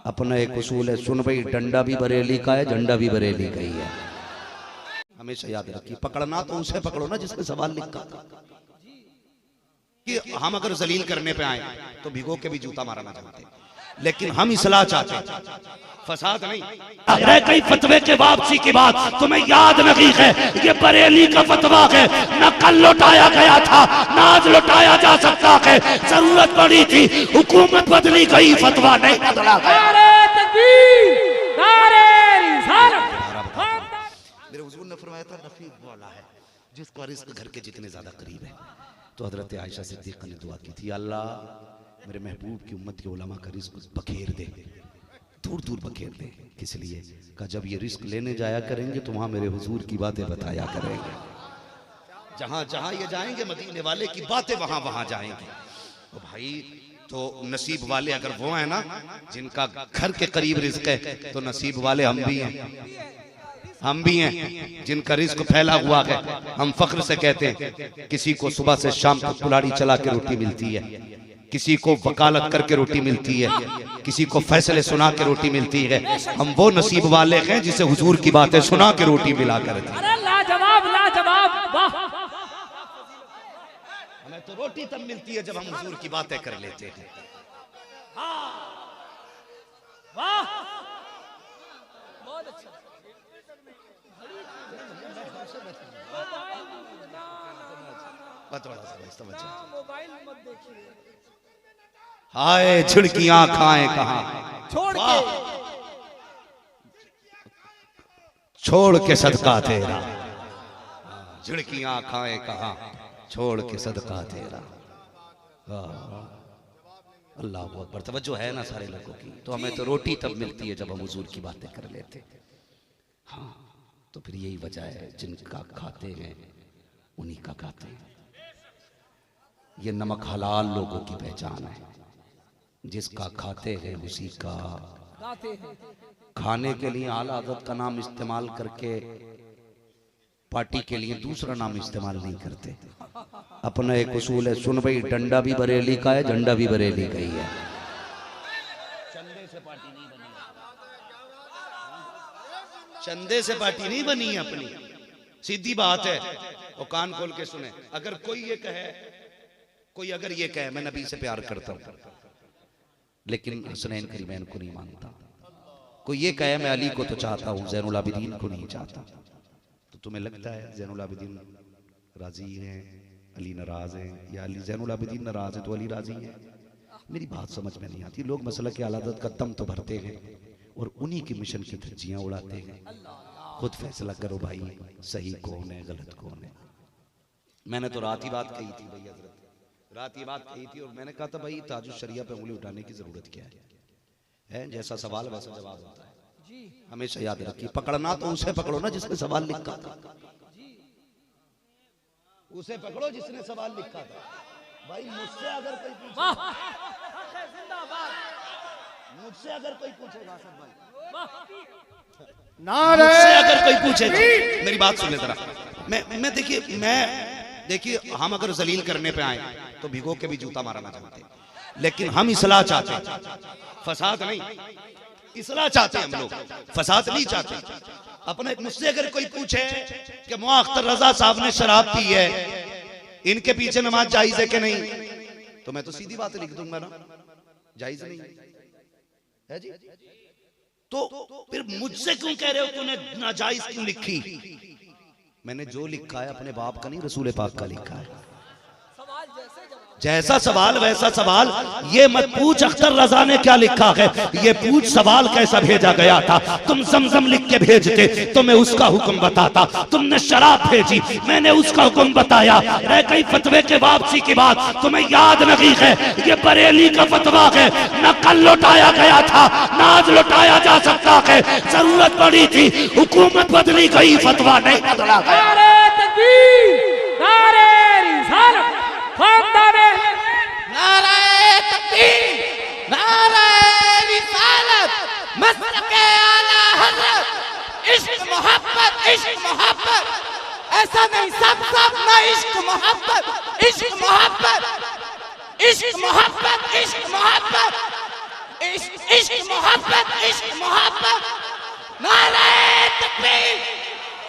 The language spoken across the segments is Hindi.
अपना एक उसूल है, सुन भाई, डंडा भी बरेली का है, झंडा भी बरेली का ही है। हमेशा याद रखिए, पकड़ना तो उसे पकड़ो ना जिसने सवाल लिखा कि हम अगर जलील करने पे आए तो भिगो के भी जूता मारना चाहते, लेकिन हम इस्लाह चाहते, फसाद नहीं। रह गई फतवे के वापसी की बात तुम्हें याद नहीं है, ये बरेली का फतवा है, न कल लौटाया गया था न आज लौटाया जा सकता है। जरूरत पड़ी थी, हुकूमत बदली गई, फतवा नहीं बदला गया। मेरे हुजूर ने फरमाया था, रफीक वाला है जिसका रिस्क घर के जितने ज्यादा करीब है। तो हजरत आयशा सिद्दीक़ा ने दुआ की थी, अल्लाह मेरे महबूब की उम्मत के उलमा का रिस्क बखेर दे, दूर दूर बखेर दे। किस लिए? का जब ये रिस्क लेने जाया करेंगे तो वहां मेरे हुजूर की बातें बताया करेंगे, जहां जहां ये जाएंगे मदीने वाले की बातें वहां वहां जाएंगे। तो भाई, तो नसीब वाले अगर वो है ना जिनका घर के करीब रिस्क है, तो नसीब वाले हम भी हैं, हम भी हैं जिनका रिस्क फैला हुआ है। हम फख्र से कहते हैं, किसी को सुबह से शाम तक कुल्हाड़ी चला के रोटी मिलती है, किसी को वकालत करके रोटी मिलती है, किसी को फैसले सुना के रोटी मिलती है। हम वो नसीब वाले हैं जिसे हुजूर की बातें सुना के रोटी मिला करती है। लाजवाब लाजवाब, वाह। हमें तो रोटी तब मिलती है जब हम हुजूर की बातें कर लेते हैं। वाह, बहुत अच्छा। मोबाइल मत देखिए। हाय झिड़कियां खाएं कहां, छोड़ के, छोड़ के सदका तेरा, झिड़कियां खाएं कहां, छोड़ के सदका तेरा। अल्लाह बहुत बड़ा तवज्जो है ना सारे लोगों की। तो हमें तो रोटी तब मिलती है जब हम हुजूर की बातें कर लेते। हाँ, तो फिर यही वजह है, जिनका खाते हैं उन्हीं का खाते हैं। ये नमक हलाल लोगों की पहचान है, जिसका खाते हैं उसी का गाते हैं। खाने के लिए आला हज़रत का नाम इस्तेमाल करके पार्टी के लिए दूसरा नाम इस्तेमाल नहीं करते। अपना एक उसूल है, सुन भाई, डंडा भी बरेली का है, झंडा भी बरेली का ही है। चंदे से पार्टी नहीं बनी, चंदे से पार्टी नहीं बनी है अपनी, सीधी बात है। और कान खोल के सुने, अगर कोई ये कहे, कोई अगर ये कहे मैं नबी से प्यार करता हूं लेकिन हसनैन करीमैन को नहीं मानता, कोई ये कहे मैं अली को तो चाहता हूं, ज़ैनुल आबिदीन को नहीं चाहता, तो तुम्हें लगता है ज़ैनुल आबिदीन राजी हैं, अली नाराज है, या अली ज़ैनुल आबिदीन नाराज है तो अली राजी है? मेरी बात समझ में नहीं आती। लोग मसला के आला हज़रत का दम तो भरते हैं और उन्हीं की मिशन की धज्जियां उड़ाते हैं। खुद फैसला करो भाई, सही कौन है गलत कौन है। मैंने तो रात ही बात कही थी भाई, हजरत रात ही बात कही थी, और मैंने कहा था भाई ताजुश शरिया पे उंगली उठाने की जरूरत क्या है? जैसा सवाल वैसा जवाब होता है। हमेशा याद रखिए, पकड़ना तो उसे पकड़ो ना जिसने सवाल लिखा था, उसे पकड़ो जिसने सवाल लिखा था। भाई मुझसे अगर कोई पूछे, मुझसे अगर कोई पूछेगा, मुझसे अगर कोई पूछेगा, मेरी बात सुन ले जरा। मैं देखिए हम अगर जलील करने पे आए तो भिगो के भी जूता मारना चाहते, लेकिन हम इस्लाह चाहते, फसाद नहीं। इस्लाह चाहते हम लोग, फसाद नहीं चाहते। अपने मुझसे अगर कोई पूछे कि मुआ अख्तर रजा साहब ने शराब पी है, इनके पीछे नमाज जायज है कि नहीं, तो मैं तो सीधी बात लिख दूंगा ना, जायज नहीं है जी। तो फिर मुझसे क्यों कह रहे हो तूने नाजायज क्यों लिखी? मैंने जो लिखा है अपने बाप का नहीं, रसूल पाक का लिखा है। जैसा सवाल वैसा सवाल। ये मत पूछ अख्तर रजा ने क्या लिखा है, ये पूछ सवाल कैसा भेजा गया था। तुम जमजम लिख के भेजते तो मैं उसका हुक्म बताता, तुमने शराब भेजी मैंने उसका हुक्म बताया। रह गई फतवे के वापसी की बात तुम्हें याद नहीं है, ये बरेली का फतवा है, न कल लौटाया गया था न आज लौटाया जा सकता है। जरूरत पड़ी थी, हुकूमत बदली गई, फतवा नहीं बदला गया। नाराए तकबीर, नाराए रिसालत, मसलके आला हज़रत। इश्क मोहब्बत, इश्क मोहब्बत, ऐसा नहीं सब सब ना इश्क मोहब्बत, इश्क मोहब्बत, इश्क मोहब्बत, इश्क मोहब्बत, इश्क इश्क मोहब्बत इश्क मोहब्बत। नारे तकबीर,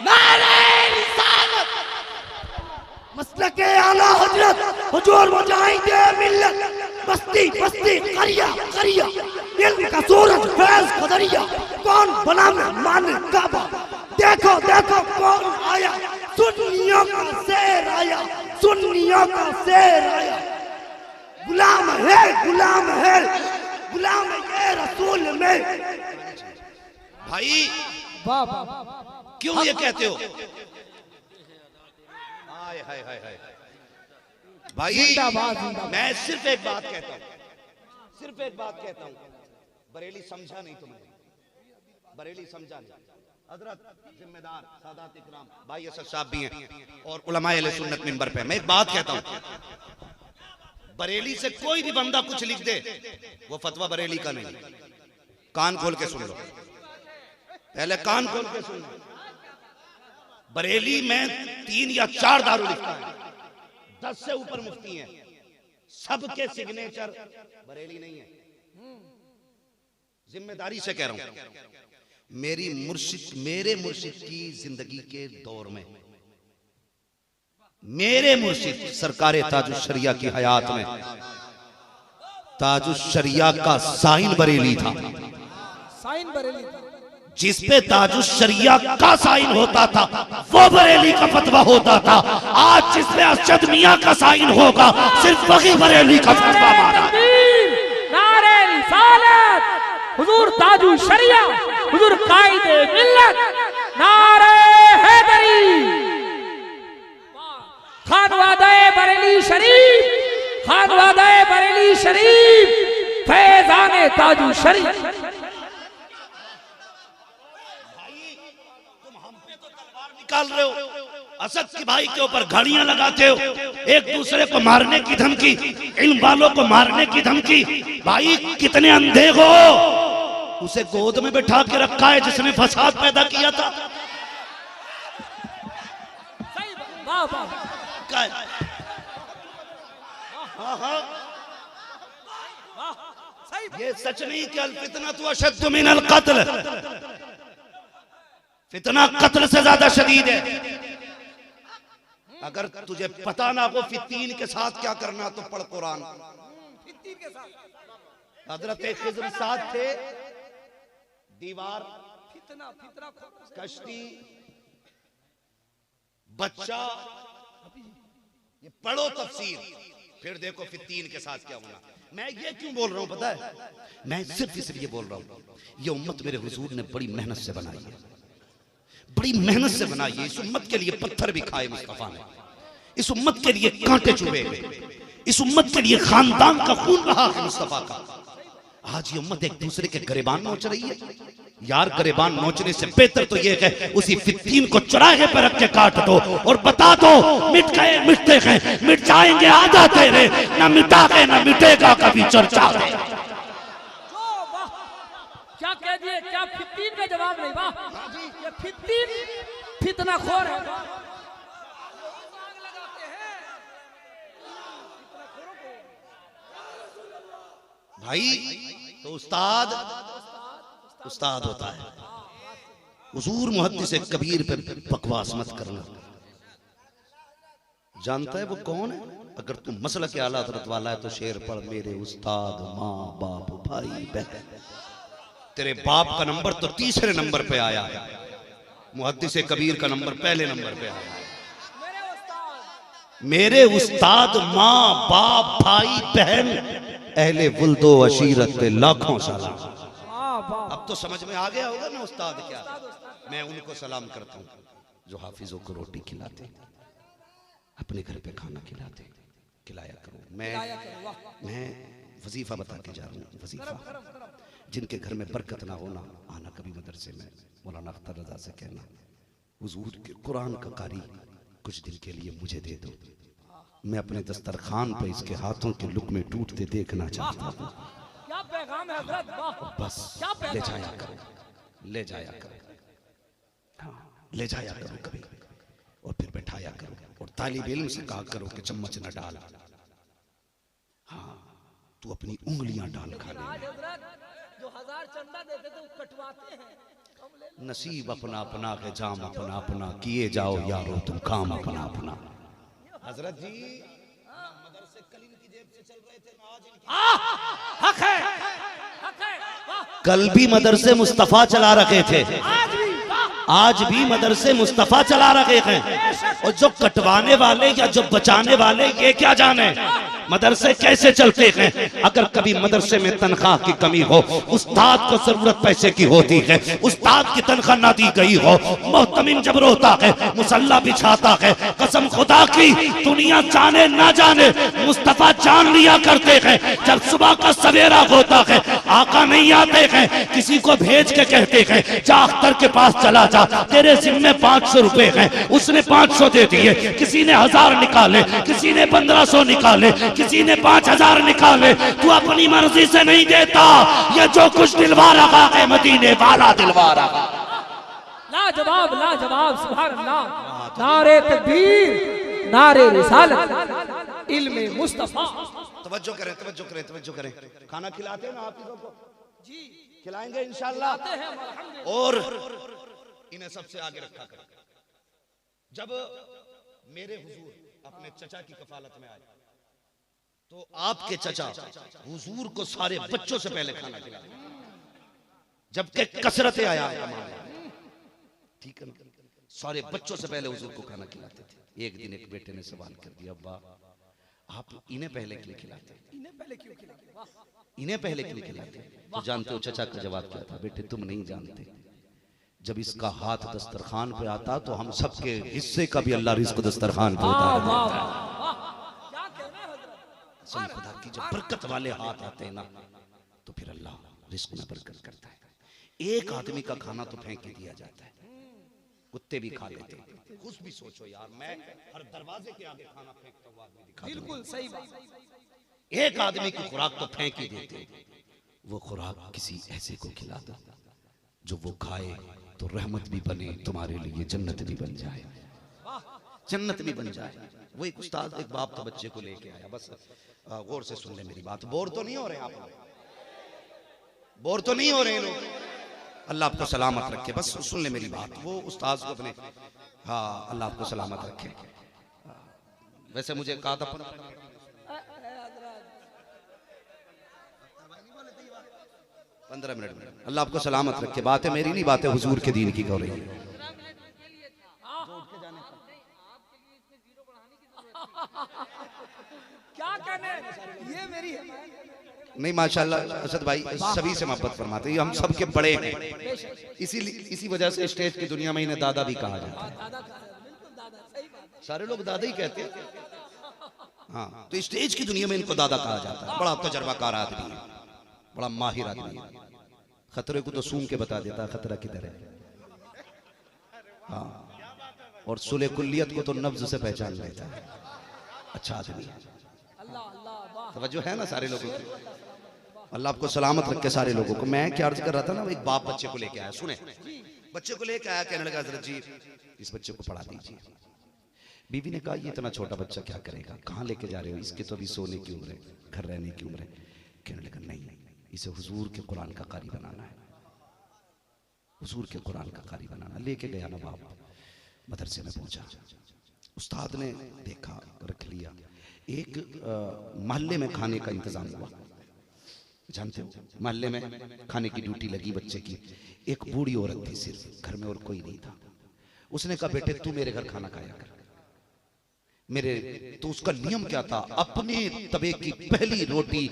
नारे रिसालत। मसलके आला हजरत हुजूर मुजाहिदे मिल्लत, बस्ती बस्ती करिया करिया, इल्म का सूरज फैज कदरिया, कौन बना मान काबा, देखो देखो कौन आया, सुन्नियों का शेर आया, सुन्नियों का शेर आया। गुलाम है गुलाम है गुलाम ये रसूल में। भाई वाह वाह। क्यों ये कहते हो? हाय हाय हाय हाय भाई, जिंदाबाद, जिंदाबाद। मैं सिर्फ एक बात कहता हूं, सिर्फ एक बात कहता हूं, बरेली समझा नहीं तुमने, बरेली समझा नहीं। हजरत जिम्मेदार सादात इकराम भाई असद साहब भी हैं और उलमाए अहले सुन्नत मिंबर पे। मैं एक बात कहता हूं, बरेली से कोई भी बंदा कुछ लिख दे, वो फतवा बरेली का नहीं। कान खोल के सुन लो, पहले कान खोल के सुन लो। बरेली में 3 या 4 दारू लिखता है, 10 से ऊपर मुफ्ती हैं, सबके सिग्नेचर बरेली नहीं है। जिम्मेदारी से कह रहा हूं, मेरे मुर्शिद की जिंदगी के दौर में, मेरे मुर्शिद सरकारे ताजुश शरिया की हयात में, ताजुश शरिया का साइन बरेली था। साइन बरेली था। जिस पे ताजुश शरिया का साइन होता था वो बरेली का फतवा होता था। आज जिस पे अरशद मियां का साइन होगा सिर्फ वही बरेली का फतवा माना। नारे रिसालत, हुजूर ताजु शरिया, हुजूर कायदे मिल्लत, नारे हैदरी, खानवादाए बरेली शरीफ, खानवादाए बरेली शरीफ, फैजाने ताजु शरीफ। निकाल रहे हो, असद की भाई के ऊपर घड़ियां लगाते हो, एक दूसरे को मारने की धमकी, इल्म वालों को मारने की धमकी। भाई कितने अंधे हो, उसे गोद में बैठा के रखा है जिसने फसाद पैदा किया था। वाह वाह। हाँ हाँ, ये सच नहीं कि अल फितना तो अशद्दु मिनल कत्ल, फितना कत्ल से ज्यादा शदीद है। अगर तुझे पता ना हो फित्तीन के साथ क्या करना तो पढ़ कुरान। हजरत खिज़्र साथ थे, दीवार, कश्ती, बच्चा, ये पढ़ो तफसीर, फिर देखो फित्तीन के साथ क्या होना। मैं ये क्यों बोल रहा हूं पता है? मैं सिर्फ इसलिए बोल रहा हूं, ये उम्मत मेरे हुजूर ने बड़ी मेहनत से बनाई है, बड़ी मेहनत से बनाई है। इस उम्मत के लिए पत्थर भी खाए मुस्तफा ने, इस उम्मत के लिए कांटे चुभे गए, इस उम्मत के लिए खानदान का खून बहा है मुस्तफा का। आज ये उम्मत एक दूसरे के गिरेबान नोच रही है। यार गिरेबान नोचने से बेहतर तो ये है उसी फित्तीन को चौराहे पर रख के काट दो और बता दो मिट गए मिटते हैं, मिट जाएंगे आधा तेरे, न मिटा के न मिटेगा कभी चर्चा दे। क्या कह दिए, क्या फित्तीन का जवाब नहीं? वाह, ये फित्तीन फितना खोर है। भाई तो उस्ताद उस्ताद होता है। हुजूर मुहद्दिस कबीर पे बकवास मत करना। जानता है वो कौन है? अगर तुम मसला के आला हज़रत वाला है तो शेर पढ़, मेरे उस्ताद, माँ बाप, भाई बहन। तेरे बाप का नंबर तो तीसरे नंबर पे आया है, मुहद्दिस कबीर का नंबर पहले नंबर पे आया है। मेरे उस्ताद, माँ बाप, भाई बहन, अहले वुल्दो अशीरत पे लाखों सलाम। अब तो समझ में आ गया होगा ना उस्ताद क्या। मैं उनको सलाम करता हूँ जो हाफिजों को रोटी खिलाते, अपने घर पे खाना खिलाते, खिलाया करो। मैं वजीफा बता के जा रहा हूँ, वजीफा। जिनके घर में बरकत ना होना, आना कभी मदरसे में, मौलाना अख्तर रजा से कहना हुजूर के कुरान का कारी कुछ दिन के लिए मुझे दे दो, मैं अपने दस्तरखान पे इसके हाथों के लुक़मे टूटते देखना चाहता हूँ। क्या पैगाम है हज़रत, वाह। बस ले जाया करो, ले जाया करो, हाँ ले जाया करो कभी, और फिर बैठाया करो और तालिब इल्म से कहा करो कि चम्मच न डाल, हाँ तू अपनी उंगलियां डाल खा ले। हजार चंदा देते तो कटवाते हैं। हम ले नसीब अपना अपना के जाम अपना अपना, किए जाओ यारो तुम काम अपना अपना। हजरत जी मदरसे कल इनकी जेब से चल रहे थे, आज हक है, हक है। वाह, कल भी मदरसे मुस्तफा चला रखे थे, आज भी मदरसे मुस्तफा चला रखे हैं। और जो कटवाने वाले या जो बचाने वाले ये क्या जाने मदरसे कैसे चलते हैं। अगर कभी मदरसे में तनख्वाह की कमी हो, उस्ताद को जरूरत पैसे की होती है, उस्ताद की तनख्वाह ना दी गई हो, मोहतमिम जब रोता है, मुसल्ला बिछाता है, कसम खुदा की दुनिया जाने ना जाने मुस्तफा जान लिया करते हैं। जब सुबह का सवेरा होता है, आका नहीं आते हैं, किसी को भेज के कहते हैं जा अख्तर के पास चला जा, तेरे जिम्मे 500 रुपए हैं, उसने 500 दे दिए, किसी ने 1000 निकाले, किसी ने 1500 निकाले, किसी ने 5000 निकाले, तू अपनी मर्जी से नहीं देता, ये जो कुछ दिलवा रहा है मदीने वाला दिलवा रहा। लाजवाब लाजवाब, सुभान अल्लाह। नारे तकबीर, नारे रिसालत, इल्मे मुस्तफा। तवज्जो करें तवज्जो करें तवज्जो करें। खाना खिलाते हैं ना आप लोगों को? जी खिलाएंगे इंशाल्लाह। और इन्हें सबसे आगे रखा करें। जब मेरे हुजूर अपने चचा की कफालत में आए तो आपके चचा हुजूर को सारे बच्चों से पहले खाना खिलाते, जबकि कसरत आया ठीक है, सारे बच्चों से पहले हुजूर को खाना खिलाते थे। एक दिन एक बेटे ने सवाल कर दिया, अब्बा आप इन्हें पहले क्यों खिलाते, इन्हें पहले क्यों खिलाते? तो जानते हो चचा का जवाब क्या था? बेटे तुम नहीं जानते, जब इसका हाथ दस्तरखान पे आता तो हम सबके हिस्से का भी अल्लाह रिज़्क़ दस्तरखान पे उतार देता है। खुदा की जब बरकत वाले हाथ आते हैं ना तो फिर अल्लाह रिज़्क़ में बरकत करता है। एक आदमी का खाना तो फेंक दिया जाता है, कुत्ते भी खा लेते हैं। कुछ भी सोचो यार, मैं हर दरवाजे के आगे खाना फेंकता हुआ आदमी दिखा, बिल्कुल सही बात। एक आदमी की खुराक तो फेंक ही देते, वो खुराक किसी ऐसे को खिला दो जो वो खाए तो रहमत भी बने तुम्हारे लिए, जन्नत भी बन जाए, जन्नत भी बन जाए। वो एक उस्ताद एक बाप का बच्चे को लेके आया, बस गौर से सुन ले मेरी बात, बोर तो नहीं हो रहे आप, बोर तो नहीं हो रहे लोग, अल्लाह आपको सलामत रखे, बस सुन ले मेरी बात। वो उस्ताद को अपने, हाँ अल्लाह आपको सलामत रखे। वैसे मुझे कहा था 15 मिनट में, अल्लाह आपको सलामत रखे, बात है मेरी नहीं, बात है हुजूर के दीन की हो रही है। क्या कहने, ये मेरी है नहीं माशाल्लाह असद भाई सभी से मोहब्बत फरमाते हैं, हम सबके बड़े हैं, इसी वजह से स्टेज की दुनिया में इन्हें दादा भी कहा जाता है। सारे लोग दादा ही कहते हैं, हाँ तो स्टेज की दुनिया में इनको दादा कहा जाता है। बड़ा तजर्बाकार आदमी है, बड़ा माहिर आदमी है, खतरे को तो सूंघ के बता देता है खतरा किधर है, हाँ, और सुले कुल्लियत को तो नब्ज से पहचान लेता है। अच्छा आदमी है, तवज्जो है ना सारे लोगों की, अल्लाह आपको सलामत रखे सारे लोगों को। मैं क्या अर्ज कर रहा था ना, एक बाप बच्चे को लेके आया, सुने, बच्चे को लेके आया, कहने लगा हज़रत जी इस बच्चे को पढ़ा दीजिए। बीवी ने कहा ये इतना छोटा बच्चा क्या करेगा, कहाँ लेके जा रहे हो, इसके तो अभी सोने की उम्र है, घर रहने की उम्र है। कहने लगा नहीं, इसे हुजूर के कुरान का कारी बनाना है, हुजूर के कुरान का कारी बनाना। लेके गया ना बाप, मदरसे में पहुंचा, उस्ताद ने देखा, रख लिया। एक मोहल्ले में खाने का इंतजाम हुआ, जानते हो मोहल्ले में खाने की ड्यूटी लगी बच्चे की। एक बूढ़ी औरत थी सिर्फ, घर में और कोई नहीं था। उसने कहा बेटे तू मेरे घर खाना खाया कर, मेरे, तो उसका नियम क्या था, अपने तवे की पहली रोटी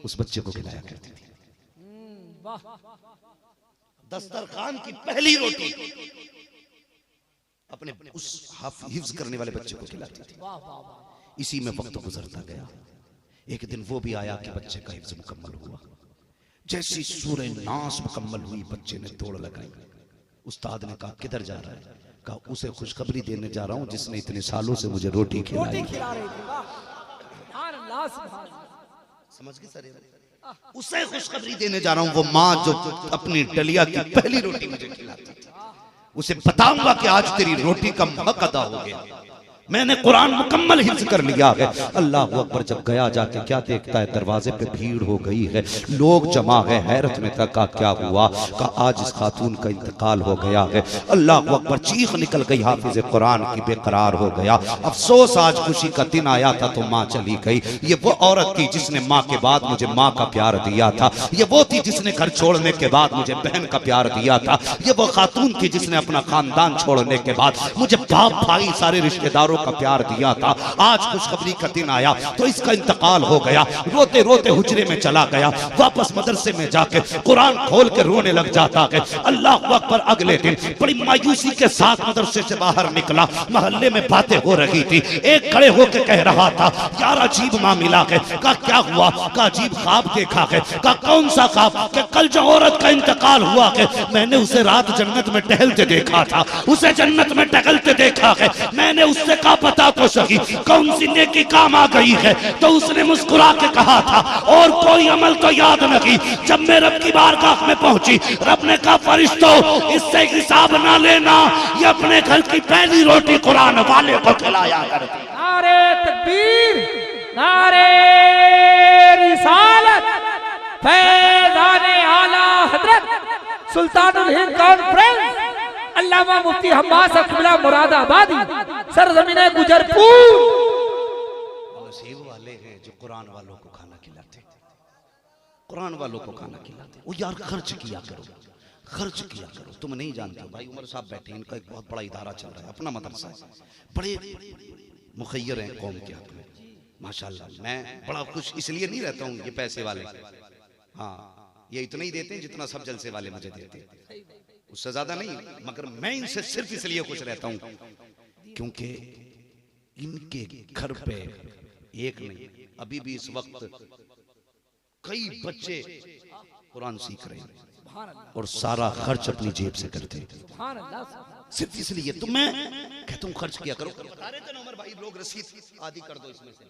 उस बच्चे को खिलाया करती थी। दस्तरखान की पहली रोटी अपने उस हिफ्ज करने वाले बच्चे को खिलाती थी। इसी में वक्त गुजरता गया। एक दिन वो भी आया कि बच्चे का हिफ्ज मुकम्मल हुआ। जैसी सूरह नास मुकम्मल हुई, बच्चे ने दौड़ लगाई। उस्ताद ने कहा किधर जा रहा है, कहा उसे खुशखबरी देने जा रहा हूं जिसने इतने सालों से मुझे रोटी खिलाई। समझ गए सर, उसे खुशखबरी देने जा रहा हूं, वो माँ जो अपनी डलिया की पहली रोटी मुझे खिलाती थी। उसे बताऊंगा कि आज तेरी रोटी का हक अदा हो गया। मैंने कुरान मुकम्मल हिफ्ज कर लिया है। अल्लाह अकबर। जब गया जाके क्या देखता है, दरवाजे पे भीड़ हो गई है, लोग जमा है। हैरत में था, का क्या हुआ? का आज इस खातून का इंतकाल हो गया है। अल्लाह अकबर। चीख निकल गई हाफिज कुरान की, बेकरार हो गया। अफसोस आज खुशी का दिन आया था तो माँ चली गई। ये वो औरत थी जिसने माँ के बाद मुझे माँ का प्यार दिया था। ये वो थी जिसने घर छोड़ने के बाद मुझे बहन का प्यार दिया था। ये वो खातून थी जिसने अपना खानदान छोड़ने के बाद मुझे बाप भाई सारे रिश्तेदारों का प्यार दिया था। आज खुशखबरी का दिन आया तो इसका इंतकाल हो गया। रोते रोते हुजरे में चला गया। वापस मदरसे में जाके कुरान खोल के रोने लग जाता है। अल्लाह अकबर। अगले दिन बड़ी मायूसी के साथ मदरसे से बाहर निकला। मोहल्ले में बातें हो रही थी। एक खड़े होकर कह रहा था, यार अजीब मामला है। का क्या हुआ? का अजीब ख्वाब देखा है। का कौन सा ख्वाब? कि कल जो औरत का इंतकाल हुआ है, मैंने उसे रात जन्नत में टहलते देखा था। उसे जन्नत में टहलते देखा है। मैंने उससे कहा पता तो सही कौन सी नेकी काम आ गई है। तो उसने मुस्कुरा के कहा था, और कोई अमल तो याद नहीं। जब मैं रब की बारगाह में पहुंची, रब ने कहा, फरिश्तों इससे हिसाब ना लेना, ये अपने घर की पहली रोटी कुरान वाले को खिलाया करती। नारे तकबीर, नारे रिसालत, फैज़ाने आला हजरत सुल्तानुल हिंद कॉन्फ्रेंस अल्लामा मुफ्ती हम्मास अकबिला मुरादाबादी सरजमीने गुजरपुर। नसीब वाले हैं जो कुरान वालों को खाना खिलाते, कुरान वालों को खाना खिलाते। वो यार खर्च किया करो, खर्च किया करो। तुम नहीं जानते हो भाई, उमर साहब बैठे, इनका एक बहुत बड़ा इदारा चल रहा है, अपना मदरसा है, बड़े मुखय्यर हैं कौम के हक में माशाल्लाह। मैं बड़ा खुश इसलिए नहीं रहता हूँ, ये पैसे वाले, हाँ ये इतना ही देते हैं जितना सब जलसे वाले मुझे देते हैं, उससे ज्यादा नहीं। मगर मैं इनसे सिर्फ इसलिए खुश रहता हूँ क्योंकि इनके घर पे एक नहीं, अभी भी इस वक्त कई बच्चे कुरान सीख रहे हैं और सारा खर्च अपनी जेब से करते हैं। सिर्फ इसलिए तो मैं कहता हूँ खर्च किया करो। बता रहे थे ना उमर भाई, लोग रसीद आधी कर दो, इसमें से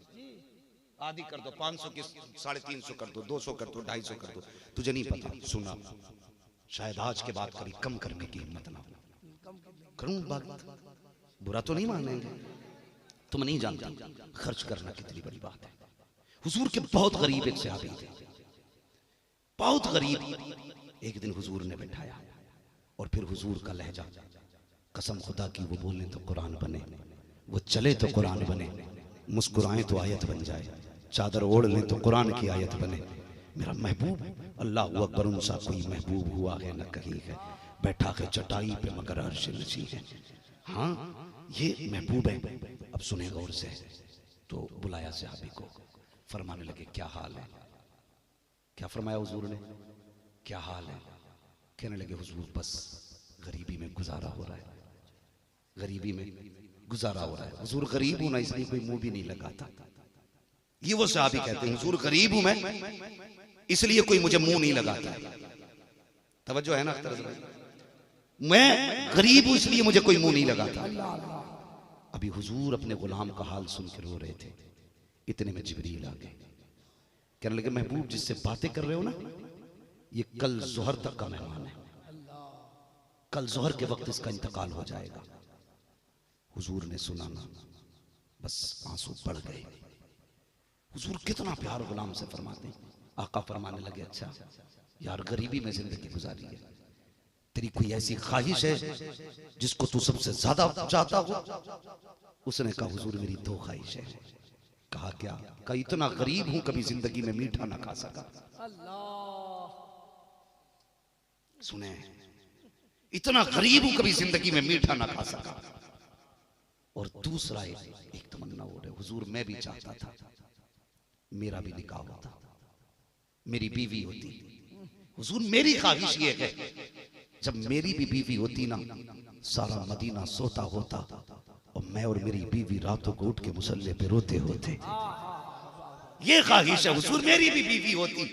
आधी कर दो, 500 की 350 कर दो, 200 कर दो, 250 कर दो। तुझे नहीं पता, सुना शायद आज के बाद कभी कम करने की हिम्मत ना हो। करूं बात, बुरा तो नहीं मानेंगे। तुम नहीं जानता खर्च करना कितनी बड़ी बात है। हुजूर के बहुत गरीब एक सहाबी थे, बहुत गरीब। एक दिन हुजूर ने बैठाया और फिर हुजूर का लहजा, कसम खुदा की, वो बोले तो कुरान बने, वो चले तो कुरान बने, मुस्कुराएं तो आयत बन जाए, चादर ओढ़ लें तो कुरान की आयत बने। मेरा महबूब, अल्लाह अकबर, उनसा कोई महबूब हुआ है न कहीं है, बैठा है चटाई पे मगर अर्श नशी है। हाँ ये महबूब है। अब सुने गौर से। तो बुलाया सहाबी को, फरमाने लगे क्या हाल है? क्या फरमाया हुजूर ने? क्या हाल है? कहने लगे हुजूर बस गरीबी में गुजारा हो रहा है, गरीबी में गुजारा हो रहा है। हुजूर गरीब हूं ना इसलिए कोई मुंह भी नहीं लगाता। ये वो सहाबी कहते हैं हुजूर गरीब हूं मैं इसलिए कोई मुझे मुंह नहीं लगाता। तवज्जो है ना अख्तर भाई? मैं गरीब हूं इसलिए मुझे कोई मुंह नहीं लगाता। अभी हुजूर अपने गुलाम का हाल सुन के रो रहे थे, इतने में जिब्रील आ गए। कहने लगे महबूब जिससे बातें कर रहे हो ना, ये कल जोहर तक का मेहमान है, कल जोहर के वक्त इसका इंतकाल हो जाएगा। हुजूर ने सुना ना, बस आंसू पड़ गए। हुजूर कितना प्यार गुलाम से फरमाते हैं। आका फरमाने लगे अच्छा यार गरीबी में जिंदगी गुजारी है, तेरी कोई ऐसी ख्वाहिश है जिसको तू सबसे ज्यादा चाहता हो? उसने कहा हुजूर मेरी दो ख्वाहिश है। कहा क्या? कहा इतना गरीब हूं कभी जिंदगी में मीठा ना खा सका। सुने, इतना गरीब हूं कभी जिंदगी में मीठा ना खा सका। और दूसरा एक तमन्ना हो रहा है, हुजूर मैं भी चाहता था मेरा भी निकाह होता, मेरी बीवी होती। हुजूर मेरी ख्वाहिश ये है जब मेरी भी बीवी होती ना, सारा मदीना सोता होता और मैं और मेरी बीवी रातों को उठ के मुसल्ले पे रोते होते। ये ख्वाहिश है हुजूर मेरी भी बीवी होती,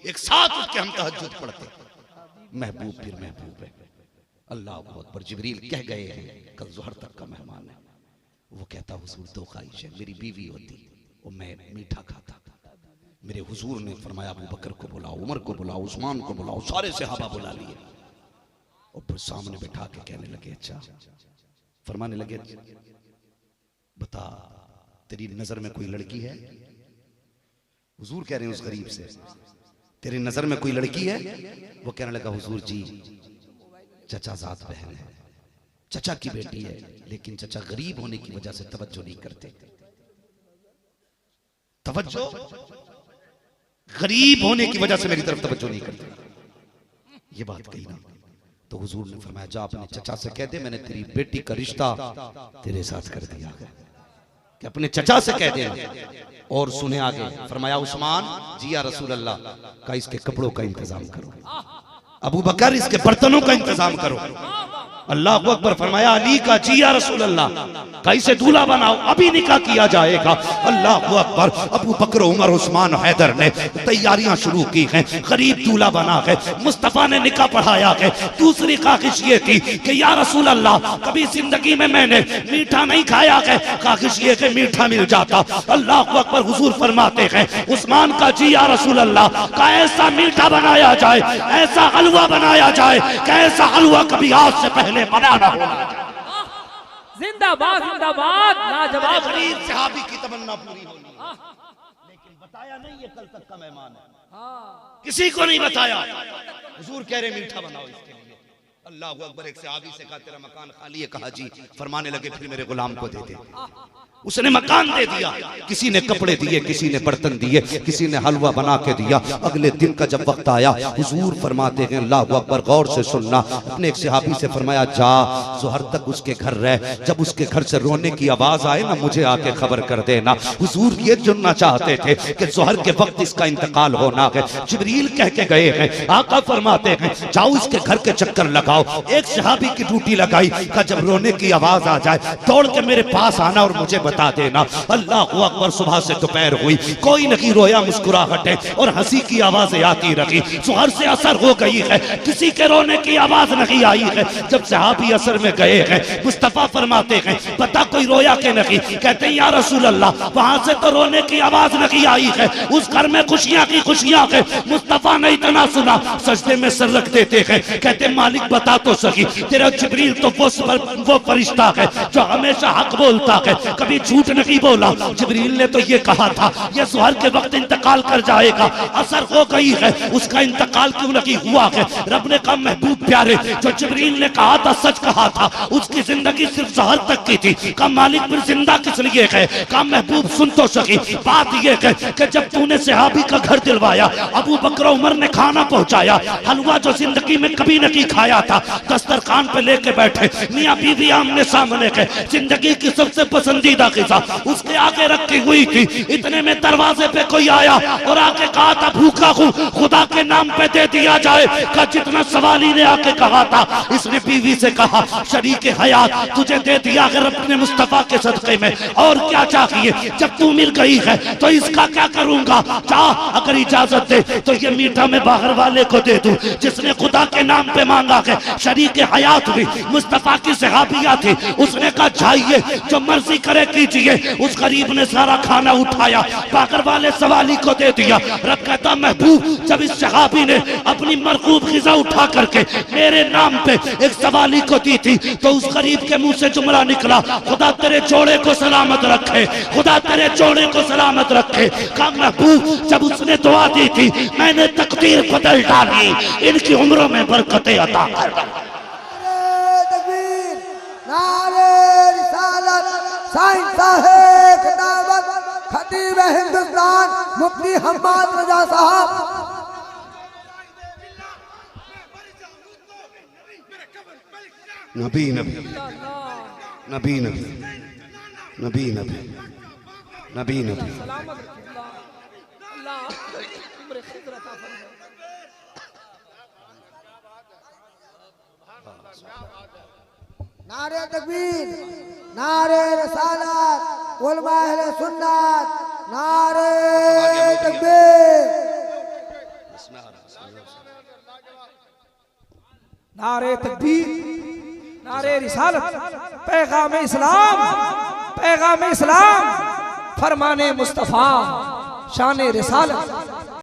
एक साथ उठ के हम तहज्जुद पढ़ते। महबूब फिर महबूब है। अल्लाह अकबर। जिब्रील कह गए हैं कल जोहर तक का मेहमान है। वो कहता हुजूर दो ख्वाहिश है, मेरी बीवी होती और मैं मीठा खाता। मेरे हुजूर ने फरमाया अबू बकर को बुलाओ, उमर को बुलाओ, उस्मान को बुलाओ, सारे सहाबा बुला लिए और फिर सामने बैठा के कहने लगे अच्छा, फरमाने लगे बता तेरी नजर में कोई लड़की है? हुजूर कह रहे हैं उस गरीब से, तेरी नजर में कोई लड़की है? वो कहने लगा हुजूर जी चचा जात बहन है, चचा की बेटी है, लेकिन चचा गरीब होने की वजह से तवज्जो नहीं करते। तवज्जो, गरीब होने की वजह से मेरी तरफ तवज्जो नहीं करते। ये बात कही ना तो हुजूर ने फरमाया जा अपने चचा से कह दे मैंने तेरी बेटी का रिश्ता तेरे साथ कर दिया है, कि अपने चचा से कह दे। और सुने आगे फरमाया उस्मान जी या रसूल अल्लाह का इसके कपड़ों का इंतजाम करो, अबू बकर इसके बर्तनों का इंतजाम करो। अल्लाह अकबर। फरमाया अली का जी या रसूल अल्लाह का इसे दूल्हा बनाओ, अभी निकाह किया जाएगा। अल्लाह अकबर। अबू बकर उमर उस्मान हैदर ने तैयारियां शुरू की हैं, गरीब दूल्हा बना है, मुस्तफा ने निकाह पढ़ाया है। दूसरी ख्वाहिश ये थी कि या रसूल अल्लाह कभी जिंदगी में मैंने मीठा नहीं खाया है, ख्वाहिश ये कि मीठा मिल जाता। अल्लाह अकबर। हुजूर फरमाते हैं उस्मान का जी या रसूल अल्लाह का ऐसा मीठा बनाया जाए, ऐसा हलवा बनाया जाए कि ऐसा हलवा कभी आज से पहले बना ना होना। जिंदाबाद जिंदाबाद, लाजवाब। गरीब सहाबी की तमन्ना पूरी होनी, लेकिन बताया नहीं ये कल तक का मेहमान है, किसी को नहीं बताया। हुजूर कह रहे मीठा बनाओ इसके लिए। अल्लाह अकबर। एक सहाबी से कहा तेरा मकान खाली है? कहा जी। फरमाने लगे फिर मेरे गुलाम को दे दे। उसने मकान दे दिया, किसी ने कपड़े दिए, किसी ने बर्तन दिए, किसी ने हलवा बना के दिया। अगले दिन का जब वक्त आया हुजूर फरमाते हैं अल्लाह अकबर गौर से सुनना, अपने एक सहाबी से फरमाया जा ज़ोहर तक उसके घर रह, जब उसके घर से रोने की आवाज आए ना मुझे आके खबर कर देना। हुजूर ये सुनना चाहते थे कि ज़ोहर के वक्त इसका इंतकाल होना है। जिब्रील कह के गए हैं, आका फरमाते हैं जाओ इसके घर के चक्कर लगाओ। एक सहाबी की ड्यूटी लगाई का जब रोने की आवाज आ जाए दौड़ के मेरे पास आना और मुझे बता देना। अल्लाह अकबर। सुबह से दोपहर हुई, कोई नहीं रोया, मुस्कुराहटें और हंसी की आवाजें आती रही। ज़ोहर से असर हो गई है, किसी के रोने की आवाज नहीं आई है। जब सहाबी असर में गए हैं मुस्तफा फरमाते हैं पता कोई रोया के नहीं? कहते हैं या रसूल अल्लाह वहां से तो रोने की आवाज नहीं आई है, उस घर में खुशियां की खुशियां है। मुस्तफा ने इतना सुना सजदे में सर रख देते हैं, कहते मालिक बता तो सही तेरा जिब्रील तो वो फरिश्ता है जो हमेशा हक बोलता है, कभी झूठ नहीं बोला। जिब्रील ने तो ये कहा था ये ज़ोहर के वक्त इंतकाल कर जाएगा, असर हो गई है, उसका इंतकाल क्यों नहीं हुआ है? रब ने कहा महबूब प्यारे जो जिब्रील ने कहा था सच कहा था, उसकी जिंदगी सिर्फ ज़ोहर तक की थी। कहा मालिक फिर जिंदा किस लिए है? कहा महबूब सुन तो सही, बात यह है कि जब तूने सहाबी का घर दिलवाया, अबू बकर उमर ने खाना पहुंचाया, हलवा जो जिंदगी में कभी नहीं खाया था दस्तरखान पे लेके बैठे, मियां बीवी आमने सामने के, जिंदगी की सबसे पसंदीदा ग़िज़ा उसके आगे रखी हुई थी। इतने में दरवाजे पे कोई आया और आके कहा था भूखा हूँ, खुदा के नाम पे दे दिया जाए। का जितना सवाली ने आके कहा था, इसने बीवी से कहा शरीक हयात तुझे दे दिया है अपने मुस्तफा के सदक़े में, और क्या चाहिए? जब तू मिल गई है तो इसका क्या करूंगा? चाह अगर इजाजत दे तो ये मीठा मैं बाहर वाले को दे दूं जिसने खुदा के नाम पे मांगा है। शरीक हयात भी मुस्तफा की सहाबिया थी, उसने कहा चाहिए जो मर्जी करे कीजिए। उस गरीब ने सारा खाना उठाया, बाकर वाले सवाली को दे दिया। रब कहता महबूब जब इस सहाबी ने अपनी मरकूब ग़िज़ा उठा करके मेरे नाम पे एक सवाली को दी थी तो उस गरीब के मुंह से जुमला निकला खुदा तेरे जोड़े को सलामत रखे, खुदा तेरे जोड़े को सलामत रखे। कहा महबूब जब उसने दुआ दी थी मैंने तकदीर बदल डाली, इनकी उम्रों में बरकतें अता कर। साईं साहेब खिताबत खतीब हिंदुस्तान मुफ्ती हम्माद रजा साहब। नबी नबी नबी नबी नबी नबी नबी नबी। सलामत रखिए अल्लाह उम्र खिदर अता फरमाए। नारे तकबीर, नारे रसालत, उलमा अहले सुन्नत, नारे तकबीर, नारे तकबीर, नारे रिसालत, पैगाम इस्लाम, पैगाम इस्लाम, फरमाने मुस्तफ़ा, शान रिसालत।